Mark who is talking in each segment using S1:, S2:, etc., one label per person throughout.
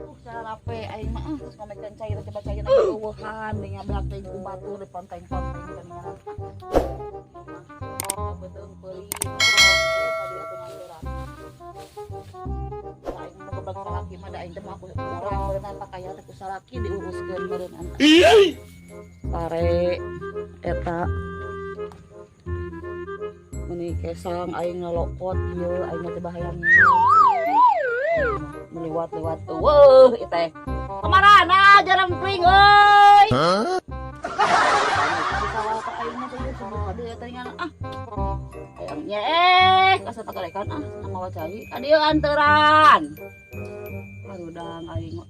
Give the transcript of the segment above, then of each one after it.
S1: Rape aing mah terus ngamekeun cair coba cair lagi eueuhan dengan beak teh ku batur di ponteng-ponteng dan ngaran. Oh, betul peuli. Tadi atuh ngamberan. Aing mau gebrak salaki mah da aing teh mah aku urang beunang pakaian teh ku salaki diuruskeun beunang. Sare eta meni kesang aing ngalokot ieu aing teh bahaya minum. Meliwat-liwat tuh teh kemana jarang pring euy asa takarekan nama wacai adieu anteran harudang aing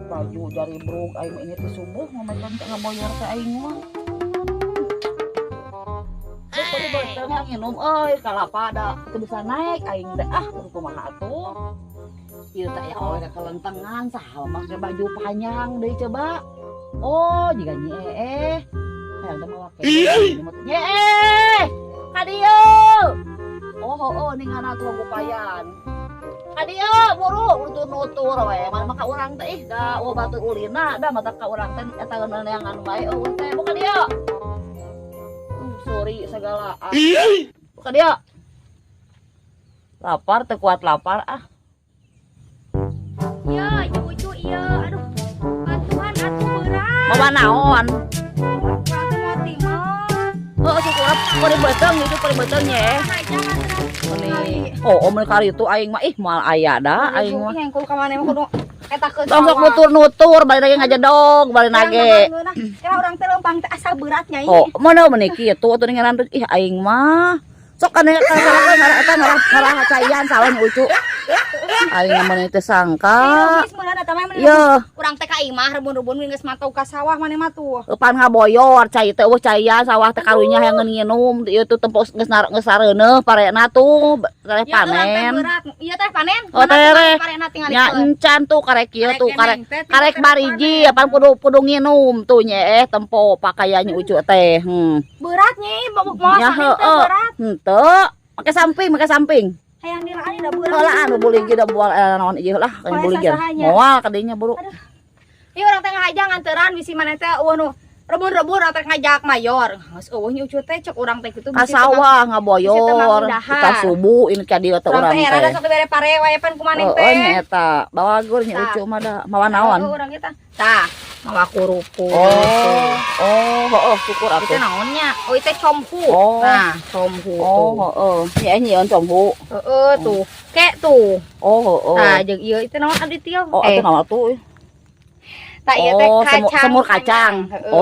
S1: baju jari brug aing ini teh subuh ngomekan ngamoyor teh aing mah betul nginum euy kalapa da teu bisa naik aing teh kudu kumaha atuh ieu teh aya oleh kelentengan saha make baju panjang deui coba oh jiga nyee hayang teh mawa ke nyee ka dieu oh ningan atuh bupayan ka dieu buru nutur we maka urang teh da batur ulina da mata ka urang teh eta neangan bae teh buka dieu sorry segala bukan dia lapar kuat lapar
S2: iya cucu iya aduh bantuan atuh berat
S1: mama naon
S2: syukur
S1: pari beteng itu pari betengnya mun kari itu aing mah moal aya da aing mah
S2: hengkul ka maneh mah kudu eta ke
S1: sok nutur balik lagi ngajadog balik lagi
S2: kira urang teh leumpang teh asa berat nyai
S1: mana meuni kitu atuh ningaran aing mah sok kana eta ngarah caian salah ucu aing mah meuni teh sangka
S2: iya urang teh ka imah rebun-rebun geus mantau ka sawah maneh mah tuh
S1: eupan ngaboyor cai teh eueuh caian sawah teh karunya hayang nginum ieu tuh tempos geus sareuneuh parena tuh teh panen
S2: iya teh panen
S1: oh teh nya encan tuh karek kieu tuh karek bariji apan kudu nginum tuh nya tempo pakaiannya ucu teh
S2: berat nyai mau saking teh berat
S1: henteu make samping
S2: hayang dilaan da berat
S1: heula anu bulig da bual naon ieu lah kan bulig moal kadinya buru
S2: ieu urang teh ngajak nganteran bisi maneh teh eueuh nu rebun-rebun urang teh ngajak mayor geus eueuh nya ucu teh cek urang teh kitu
S1: ka sawah ngaboyor kita subuh ini ka dieu teh urang teh
S2: urang teh sok dibere pare wae pan ku maneh teh
S1: nya eta bawa gur nya ucu mah da mawa naon
S2: urang kita tah mawa kurupu
S1: syukur atuh
S2: itu naonnya itu compu nah compu
S1: nya nyieun compu
S2: tuh kek tuh nah jeung ieu itu naon Aditya
S1: atuh naon atuh
S2: tak ieu teh kacang
S1: semur kacang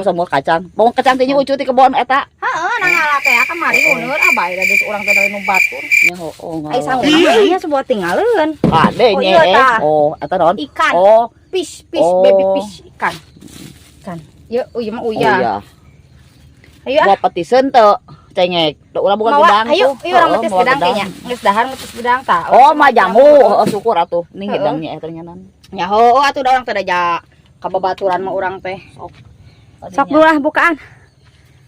S1: semur kacang bawang kacang teh nya ucu ti kebon eta
S2: heeh nangala teh kamari uneur bae da geus urang teh dari nu batur
S1: nya
S2: ai sangguna sebuah tinggaleuan
S1: ade nya eta naon
S2: ikan fish baby fish ikan ieu ieu mah uya ayo
S1: bawa petiseun teu cengek urang bukan gedang tuh
S2: ayo urang metes gedang teh nya geus dahar metes gedang tah
S1: mah jamu syukur atuh ning gedangnya eta nyanan
S2: nya atuh da urang teh da kababaturan mah urang teh sok dulu lah bukaan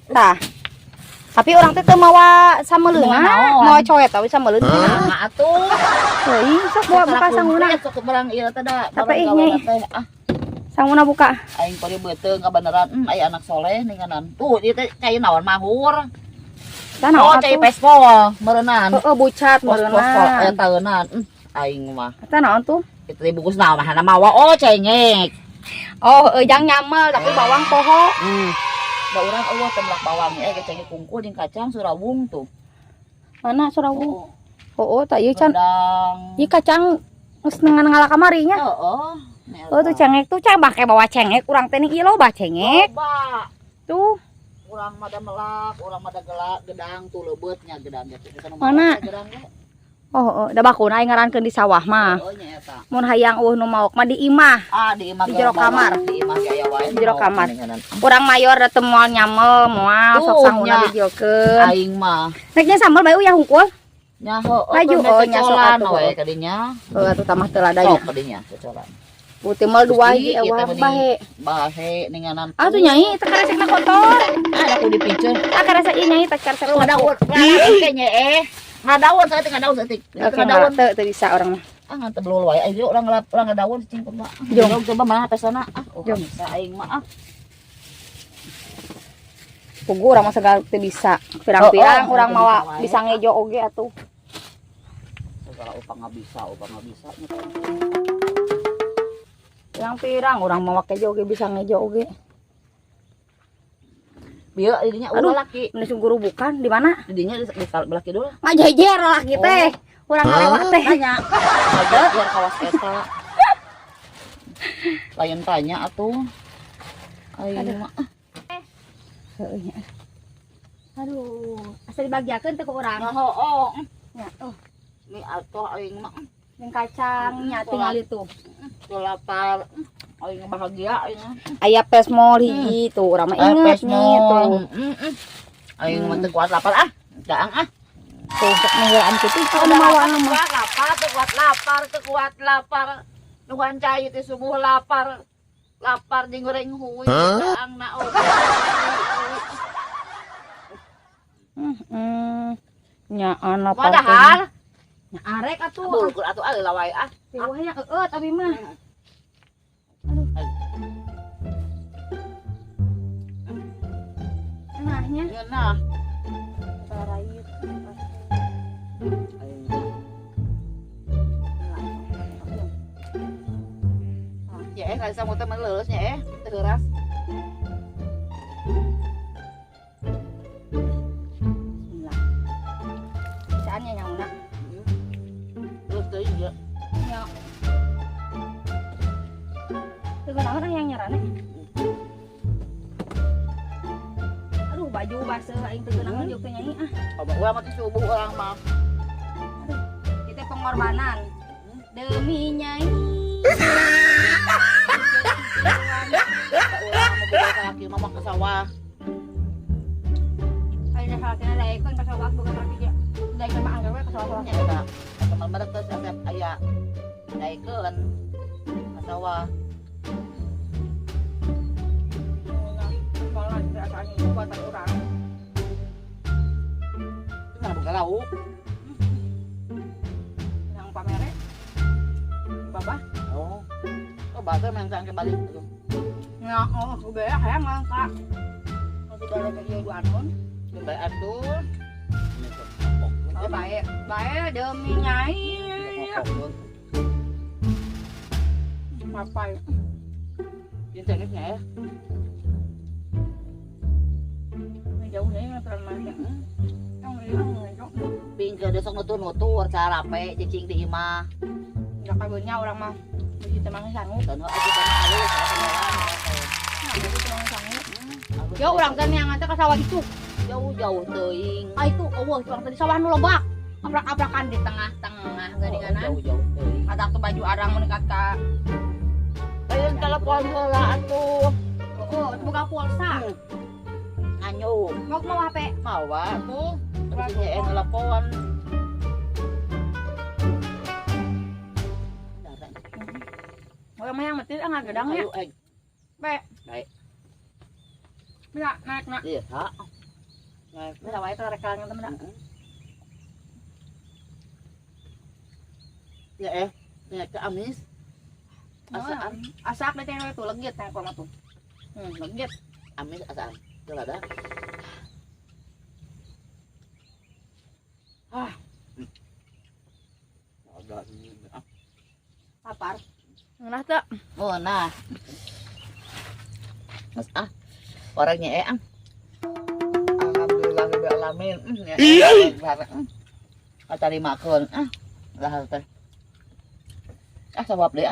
S2: tah tapi orang teh teu mawa sameleuna mawa coet tapi sameleun
S1: atuh
S2: euy sok buka sangguna
S1: sok barang ieu teh da
S2: tapi nyai sangguna buka
S1: aing pari beuteung kabeneran aya anak soleh ninganan tuh ieu teh cai naon mahur cai pespol meureunnan
S2: bucat meureunnan
S1: eta teunan aing mah
S2: eta naon tuh
S1: itu dibungkus naon mah mawa cengek
S2: jang nyamel tapi bawang poho
S1: da urang eueuh temlak bawangnya cengek kungkul jeung kacang surawung tuh
S2: mana surawung tah ieu can ieu kacang geus ngala kamari nya tuh cengek tuh make bawa cengek urang teh nih ieu loba cengek tuh
S1: urang mah da melak urang mah da gedang tuh leubeut nya gedang
S2: mana da bakuna aing ngarankeun di sawah mah mun hayang eueuh nu maok mah di imah
S1: di imah
S2: di jero kamar
S1: di imah aya wae
S2: di jero kamar urang mayor da teu moal nyamel moal sok sangguna dijieulkeun
S1: aing mah
S2: neknya sambel bae uyah hungkul
S1: nya
S2: maju nya sok atuh
S1: we kadinya
S2: atuh tamah teu ladanya
S1: sok kadinya cocolan
S2: putih mal dua hiji eueuh
S1: bahe ninganan
S2: atuh nyai teh karesekna kotor
S1: ada ku dipiceun
S2: karesek ieu nyai teh karesek
S1: ada kayaknya ngadaun saeutik
S2: ngadaun teu bisa orang mah
S1: ngan tebelul wae ayo urang ngadaun cing Pak.
S2: Jom.
S1: Coba mah teh sana.
S2: Jom.
S1: Bisa aing mah.
S2: Pugu urang mah segala teu bisa. Pirang-pirang
S1: Oh,
S2: urang
S1: bisa
S2: mawa
S1: wae.
S2: bisa ngejo oge atuh.
S1: Segala upah nggak bisa.
S2: Pirang-pirang urang mawa kejo oge bisa ngejo oge.
S1: Bieu didinya
S2: Aduh.
S1: ulah laki.
S2: Mun guru bukan di mana?
S1: Didinya di belaki dulu.
S2: Ngajejer laki teh. Urang ngalewat teh.
S1: Tanya. Ada biar kawas eta. Lain tanya atuh. Aing mah.
S2: Heuh nya. Aduh, asa dibagiakeun teh ku urang.
S1: Nah, oh.
S2: Nya,
S1: Ini atuh aing mah.
S2: yang kacangnya tinggal itu.
S1: Tuh lapar. Aing bahagia aing.
S2: Aya pesmol hiji tuh, urang mah inget nih tuh.
S1: Aing mah teu kuat lapar ah. Daang ah.
S2: Tuh sok ninggalan kitu anu mawang mah.
S1: Teu kuat lapar. Nuhan cai teh subuh lapar. Lapar jeung goreng huwi daang na
S2: Nya ana
S1: padahal
S2: nya arek atuh.
S1: bulgur atuh alila wae ah.
S2: Teh wah yang eueut abi mah. Enahnya
S1: Ngeunah.
S2: sarayut.
S1: Ya kali sama teman lulus ya teu heuras.
S2: Bismillah. Bacaannya nyauna.
S1: Terus teuing ya.
S2: Nya. Teu geunangan yang nyarane. Aduh baju baseuh aing teu geunangan jeung teu nyanyi ah.
S1: Urang mah teh subuh urang mah.
S2: Itu pengorbanan demi nyai.
S1: Urang mau beda kaki mama ke sawah.
S2: Ayo salahkeun daekeun ka sawah bukan lagi ya. Daekeun mah anggar we ka sawah.
S1: Nya eta. Teman merek teh asep aya. Daekeun ke sawah.
S2: Sekolah tidak asalnya buatan urang.
S1: Nah buka lauk.
S2: Yang pamere. Babah.
S1: Oh. Oh bahasa main sang kembali.
S2: Ya, oh, gue hayang ngangka. Kalau tidak ada dia dua anon.
S1: Kembali atuh.
S2: Oh, baik. Baik demi nyai. Ngapain?
S1: Internet-nya ya.
S2: Jauh nih ngeteran mana? Yang ngejok.
S1: Pingke desok nutur-nutur cara rape cicing di imah.
S2: Enggak kagunya orang mah. Biji temang sanggup.
S1: Dan aja kana halus kenalan.
S2: Nah, biji temang sanggup. Ya orang kan yang ngantar ke sawah itu.
S1: Jauh-jauh teuing.
S2: Ah itu, oh, orang tadi sawah nu lobak. Abrak-abrakan di tengah-tengah gandinganan.
S1: Jauh-jauh teuing.
S2: Ada tuh baju arang mendekat ka.
S1: Lain telepon heula atuh.
S2: Oh, buka pulsa.
S1: Nganyuk.
S2: Mau HP.
S1: Mawa tuh. Terus telepon.
S2: Orang mah yang mati enggak gedangnya.
S1: Ayo egg.
S2: Baik.
S1: Baik.
S2: Bisa naik nak.
S1: Iya, ha. Naik.
S2: Bisa wae teh rekalnya temen.
S1: Ya ya ke amis. Asaan.
S2: Asak deh teh tuh legit teh kok tuh. Legit.
S1: Amis asaan. Tuh ada.
S2: Ah,
S1: Agak ini.
S2: lapar. Nah tuh.
S1: Oh, nah. Mas orangnya ang. Alhamdulillah rabbil alamin. Terima kasih. Lah teh. Sabab deh